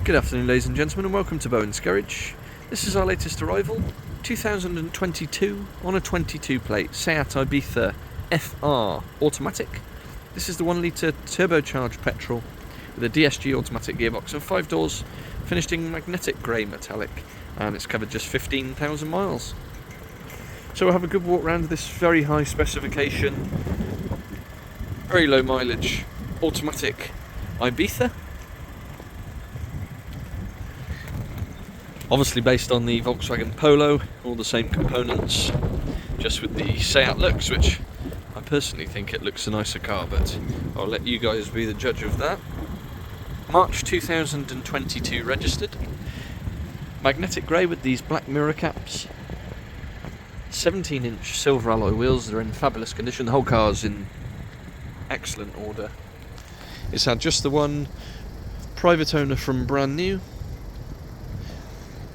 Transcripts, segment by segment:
Good afternoon, ladies and gentlemen, and welcome to Bowen's Garage. This is our latest arrival, 2022 on a 22 plate Seat Ibiza FR Automatic. This is the 1 litre turbocharged petrol with a DSG automatic gearbox and 5 doors, finished in magnetic grey metallic, and it's covered just 15,000 miles. So we'll have a good walk around this very high specification, very low mileage automatic Ibiza. Obviously based on the Volkswagen Polo, all the same components, just with the Seat looks, which I personally think it looks a nicer car, but I'll let you guys be the judge of that. March 2022 registered. Magnetic grey with these black mirror caps. 17-inch silver alloy wheels, they're in fabulous condition. The whole car's in excellent order. It's had just the one private owner from brand new,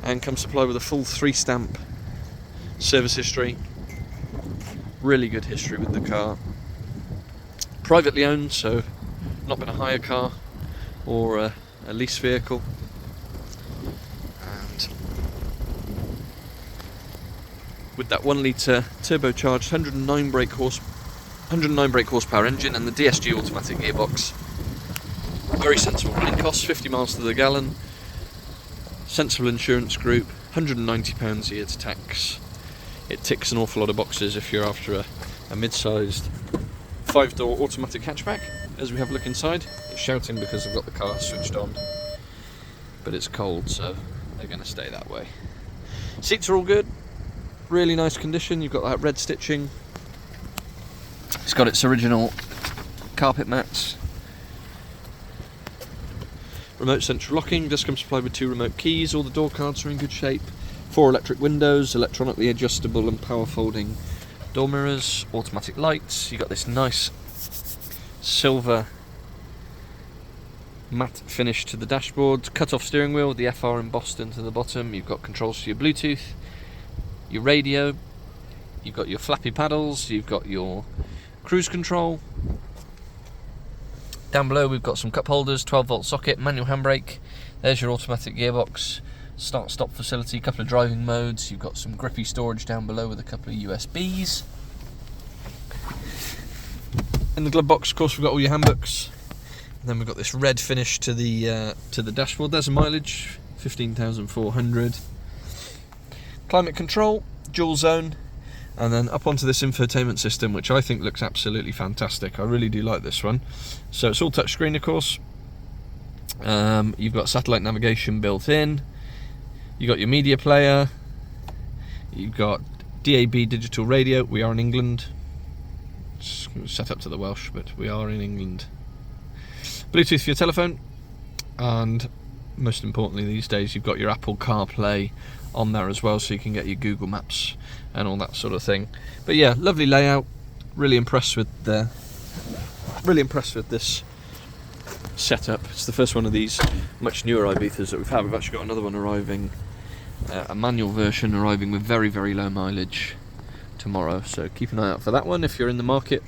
and comes supplied with a full 3-stamp service history. Really good history with the car. Privately owned, so not been a hire car or a lease vehicle. And with that 1 litre turbocharged 109 brake horsepower engine and the DSG automatic gearbox. Very sensible running costs, 50 miles to the gallon. Sensible insurance group, £190 a year to tax. It ticks an awful lot of boxes if you're after a mid-sized 5-door automatic hatchback. As we have a look inside, it's shouting because I've got the car switched on, but it's cold, so they're going to stay that way. Seats are all good, really nice condition. You've got that red stitching. It's got its original carpet mats. Remote central locking, just comes supplied with 2 remote keys. All the door cards are in good shape. 4 electric windows, electronically adjustable and power folding door mirrors, automatic lights. You've got this nice silver matte finish to the dashboard, cut-off steering wheel with the FR embossed into the bottom. You've got controls for your Bluetooth, your radio, you've got your flappy paddles, you've got your cruise control. Down below we've got some cup holders, 12-volt socket, manual handbrake. There's your automatic gearbox, start-stop facility, couple of driving modes. You've got some grippy storage down below with a couple of USBs. In the glove box, of course, we've got all your handbooks. And then we've got this red finish to the dashboard. There's a mileage, 15,400. Climate control, dual zone. And then up onto this infotainment system, which I think looks absolutely fantastic. I really do like this one. So it's all touchscreen, of course. You've got satellite navigation built in. You've got your media player. You've got DAB digital radio. We are in England. It's set up to the Welsh, but we are in England. Bluetooth for your telephone. And most importantly these days, you've got your Apple CarPlay on there as well, so you can get your Google Maps and all that sort of thing. But yeah, lovely layout. Really impressed with this setup. It's the first one of these much newer Ibizas that we've had. We've actually got another one arriving, a manual version arriving with very, very low mileage tomorrow. So keep an eye out for that one if you're in the market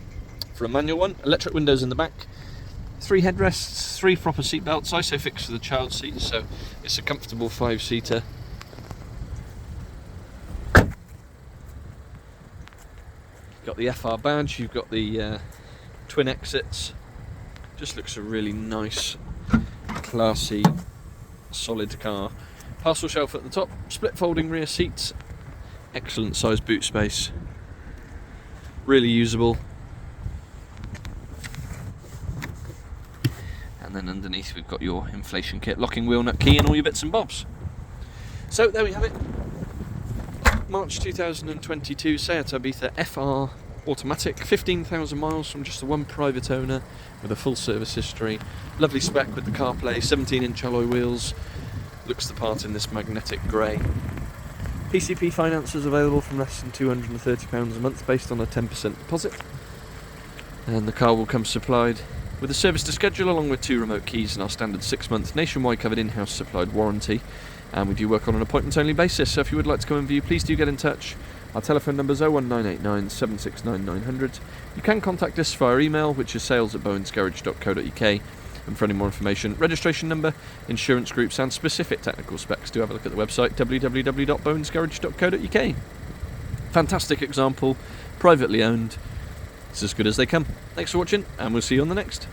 for a manual one. Electric windows in the back. 3 headrests, 3 proper seat belts, ISOFIX for the child seat, so it's a comfortable 5-seater. Got the FR badge, you've got the twin exits. Just looks a really nice, classy, solid car. Parcel shelf at the top, split folding rear seats, excellent size boot space, really usable. And then underneath we've got your inflation kit, locking wheel nut key and all your bits and bobs. So there we have it. March 2022 Seat Ibiza FR Automatic, 15,000 miles from just the one private owner with a full service history. Lovely spec with the CarPlay, 17-inch alloy wheels. Looks the part in this magnetic grey. PCP finance is available from less than £230 a month based on a 10% deposit. And the car will come supplied with a service to schedule along with 2 remote keys and our standard 6-month nationwide covered in-house supplied warranty. And we do work on an appointment only basis, so if you would like to come and view, please do get in touch. Our telephone number is 01989 769 900. You can contact us via email, which is sales@bowensgarage.co.uk, And for any more information, registration number, insurance groups and specific technical specs, do have a look at the website www.bowensgarage.co.uk. Fantastic example, privately owned. It's as good as they come. Thanks for watching, and we'll see you on the next.